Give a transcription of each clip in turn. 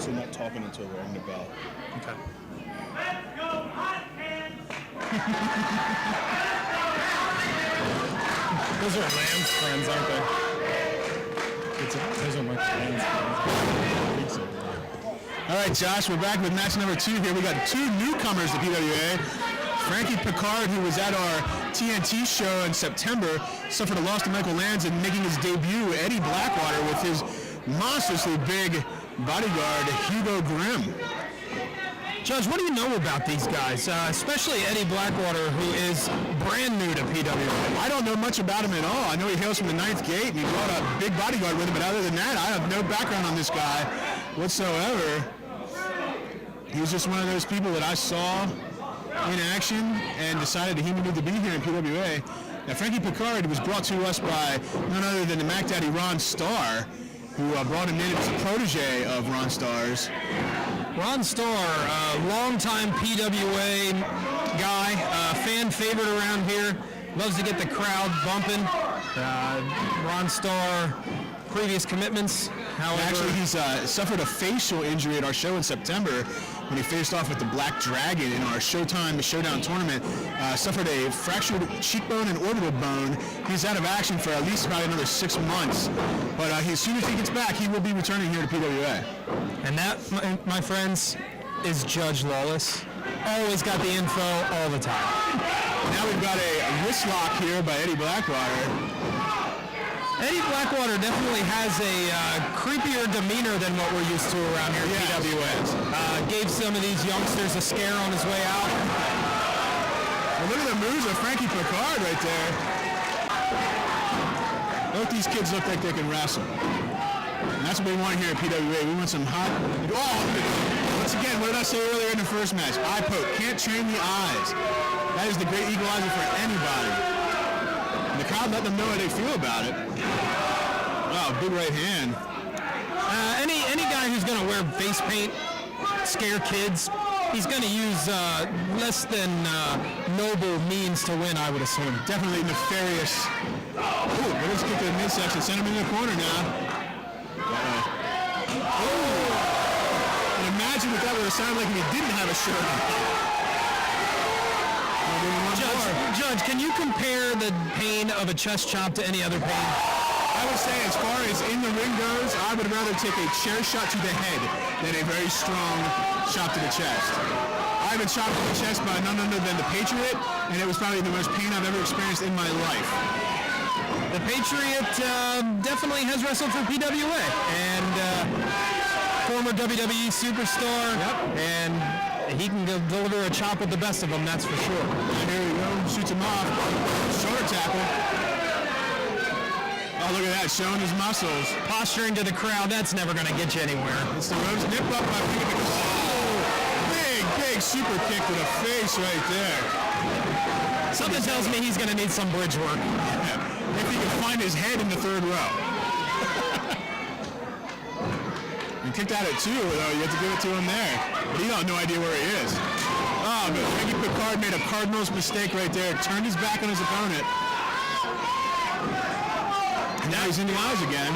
so not talking until we're ringing the bell. Okay. Let's go, hot hands! Those are Lambs fans, aren't they? Those are my fans. I think so. All right, Josh, we're back with match number 2 here. We got 2 newcomers to P.W.A. Frankie Pickard, who was at our TNT show in September, suffered a loss to Michael Lands, and making his debut, Eddie Blackwater, with his monstrously big bodyguard, Hugo Grimm. Judge, what do you know about these guys, especially Eddie Blackwater, who is brand new to P.W.A? I don't know much about him at all. I know he hails from the 9th Gate, and he brought a big bodyguard with him, but other than that, I have no background on this guy whatsoever. He was just one of those people that I saw in action and decided that he needed to be here in P.W.A. Now, Frankie Pickard was brought to us by none other than the Mac Daddy Ron Starr, who brought him in as a protege of Ron Starr's. Ron Starr, longtime P.W.A. guy, fan favorite around here, loves to get the crowd bumping. Ron Starr, previous commitments, however... Actually, he's suffered a facial injury at our show in September when he faced off with the Black Dragon in our Showtime Showdown tournament. Suffered a fractured cheekbone and orbital bone. He's out of action for at least about another 6 months. But as soon as he gets back, he will be returning here to P.W.A. And that, my friends, is Judge Lawless. Always got the info all the time. Now we've got a wrist lock here by Eddie Blackwater. Eddie Blackwater definitely has a creepier demeanor than what we're used to around here at P.W.A. Gave some of these youngsters a scare on his way out. Well, look at the moves of Frankie Pickard right there. Both these kids look like they can wrestle. And that's what we want here at P.W.A. We want some hot... Oh! Once again, what did I say earlier in the first match? Eye poke. Can't train the eyes. That is the great equalizer for anybody. And the crowd let them know how they feel about it. Wow, big right hand. Any guy who's going to wear face paint, scare kids, he's going to use less than noble means to win, I would assume. Definitely nefarious. Ooh, but let's kick to the midsection. Send him in the corner now. And imagine what that would have sounded like if he didn't have a shirt on. Judge, can you compare the pain of a chest chop to any other pain? I would say, as far as in the ring goes, I would rather take a chair shot to the head than a very strong shot to the chest. I've been shot to the chest by none other than the Patriot, and it was probably the most pain I've ever experienced in my life. The Patriot definitely has wrestled for P.W.A. and former WWE superstar, and he can deliver a chop with the best of them, that's for sure. And here we go, shoots him off, shoulder tackle. Oh, look at that, showing his muscles. Posturing to the crowd, that's never going to get you anywhere. It's the ropes, nip up by Frankie Pickard. Big super kick to the face right there. Something tells me he's going to need some bridge work. Yeah. If he can find his head in the third row. And kicked out at 2, though. You have to give it to him there. But he don't have no idea where he is. Oh, but Frankie Pickard made a Cardinals mistake right there. Turned his back on his opponent. And now he's in the eyes again.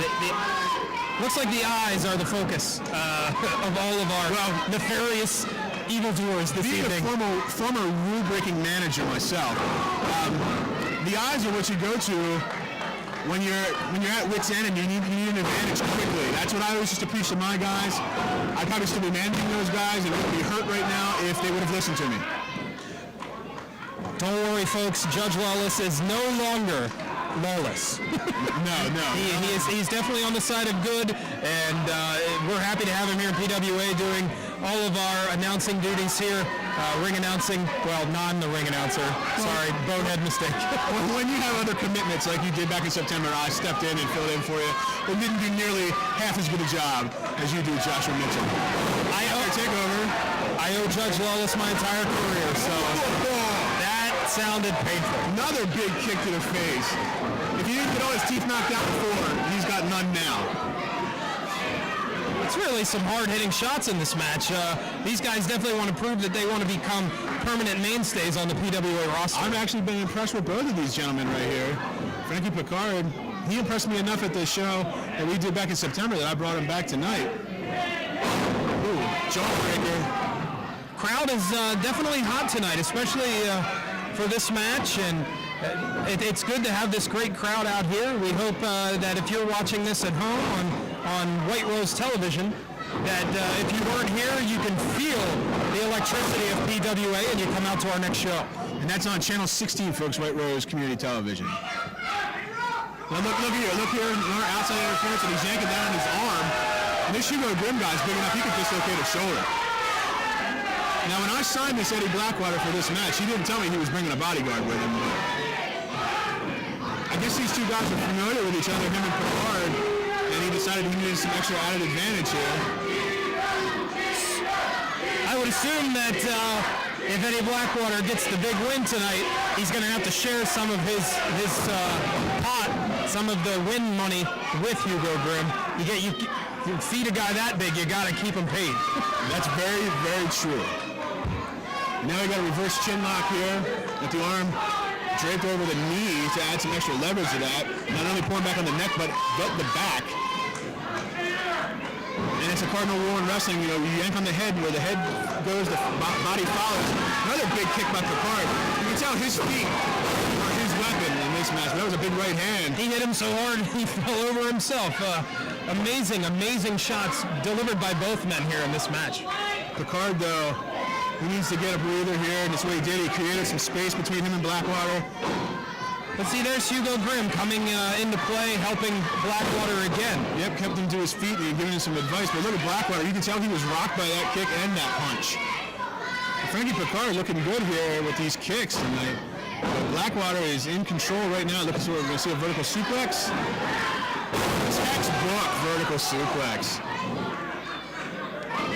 Looks like the eyes are the focus of all of our nefarious evildoers this evening. Being a former rule-breaking manager myself, the eyes are what you go to when you're at wit's end and you need an advantage quickly. That's what I always used to preach to my guys. I'd probably still be managing those guys and it would be hurt right now if they would have listened to me. Don't worry, folks. Judge Lawless is no longer lawless. No. He's definitely on the side of good, and we're happy to have him here in P.W.A. doing all of our announcing duties here. Ring announcing, well, not the ring announcer. Sorry, bonehead mistake. When you have other commitments like you did back in September, I stepped in and filled in for you. But didn't do nearly half as good a job as you do, Joshua Mitchell. I owe Judge Lawless my entire career, so that sounded painful. Another big kick to the face. If he didn't get all his teeth knocked out before, he's got none now. It's really some hard-hitting shots in this match. These guys definitely want to prove that they want to become permanent mainstays on the P.W.A. roster. I've actually been impressed with both of these gentlemen right here. Frankie Pickard, he impressed me enough at the show that we did back in September that I brought him back tonight. jawbreaker. Crowd is definitely hot tonight, especially for this match, and it's good to have this great crowd out here. We hope that if you're watching this at home on White Rose Television, that if you weren't here, you can feel the electricity of P.W.A. and you come out to our next show. And that's on Channel 16, folks, White Rose Community Television. Now look here, outside interference, and he's yanking down his arm. And this Hugo Grimm guy's big enough, he could dislocate his shoulder. Now, when I signed this Eddie Blackwater for this match, he didn't tell me he was bringing a bodyguard with him. But I guess these two guys are familiar with each other, him and Pickard, and he decided he needed some extra added advantage here. I would assume that if Eddie Blackwater gets the big win tonight, he's going to have to share some of his pot, some of the win money with Hugo Grimm. You feed a guy that big, you got to keep him paid. That's very, very true. Now we got a reverse chin lock here, with the arm draped over the knee to add some extra leverage to that. Not only pulling back on the neck, but the back. And it's a cardinal rule in wrestling. You know, you yank on the head, where the head goes, the body follows. Another big kick by Pickard. You can tell his feet are his weapon in this match. That was a big right hand. He hit him so hard he fell over himself. Amazing shots delivered by both men here in this match. Pickard, though, he needs to get a breather here, and that's what he did. He created some space between him and Blackwater. But see, there's Hugo Grimm coming into play, helping Blackwater again. Yep, kept him to his feet and giving him some advice. But look at Blackwater. You can tell he was rocked by that kick and that punch. Frankie Pickard looking good here with these kicks tonight. But Blackwater is in control right now. Looking so we're going to see a vertical suplex. Textbook vertical suplex.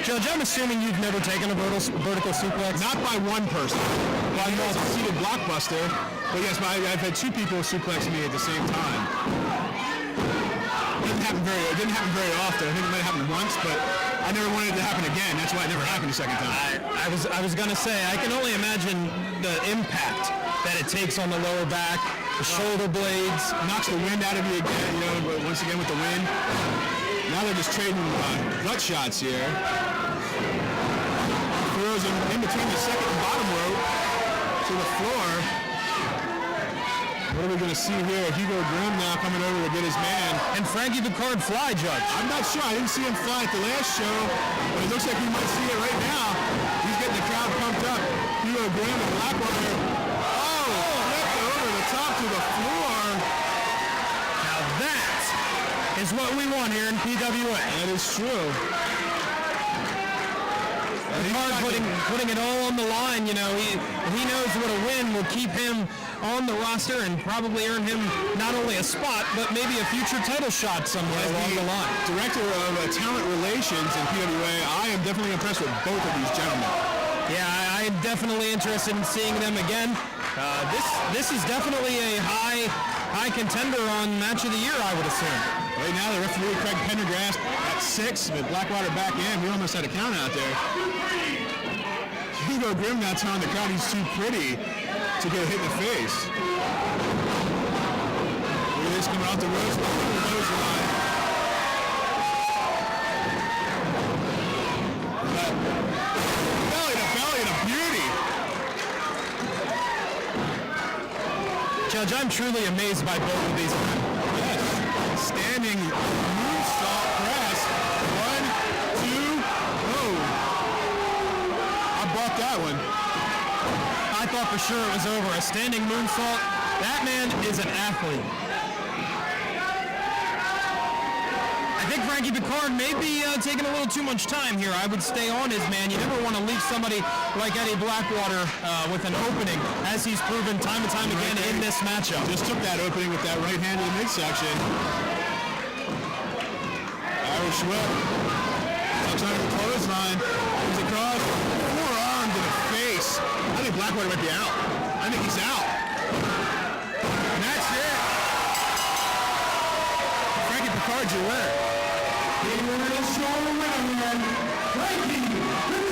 Judge, I'm assuming you've never taken a vertical suplex? Not by one person. By a seated blockbuster. But yes, I've had two people suplex me at the same time. It didn't happen very often. I think it might have happened once, but I never wanted it to happen again. That's why it never happened a second time. I was gonna say, I can only imagine the impact that it takes on the lower back, the shoulder blades. Knocks the wind out of you again, you know, once again with the wind. Now they're just trading gut shots here. Throws him in between the second and bottom rope to the floor. What are we going to see here? Hugo Grimm now coming over to get his man. And Frankie Pickard fly, Judge. I'm not sure. I didn't see him fly at the last show, but it looks like we might see it right now. He's getting the crowd pumped up. Hugo Grimm and Blackwater. Oh, flipped over the top to the floor. Now that is what we want here in P.W.A. That is true. Pickard putting it all on the line. You know, he knows what a win will keep him on the roster and probably earn him not only a spot, but maybe a future title shot somewhere along the line. Director of Talent Relations in P.W.A., I am definitely impressed with both of these gentlemen. Yeah, I am definitely interested in seeing them again. This is definitely a high contender on Match of the Year, I would assume. Right now, the referee, Craig Pendergast, at 6, with Blackwater back in. We almost had a count out there. Hugo Grimm now telling the crowd he's too pretty to get hit in the face. Look at this coming off the nose line. Belly to belly and a beauty. Judge, I'm truly amazed by both of these men. Yes. Standing moonsault press. 1, 2, oh. I bought that one. I thought for sure it was over. A standing moonsault. That man is an athlete. I think Frankie Pickard may be taking a little too much time here. I would stay on his man. You never want to leave somebody like Eddie Blackwater with an opening, as he's proven time and time again in this matchup. Just took that opening with that right hand in the midsection. Irish whip. Tucks under the clothesline. Comes across. Forearm to the face. I think Blackwater might be out. I think he's out. And that's it. Frankie Pickard, your winner. He won the show, Frankie Pickard.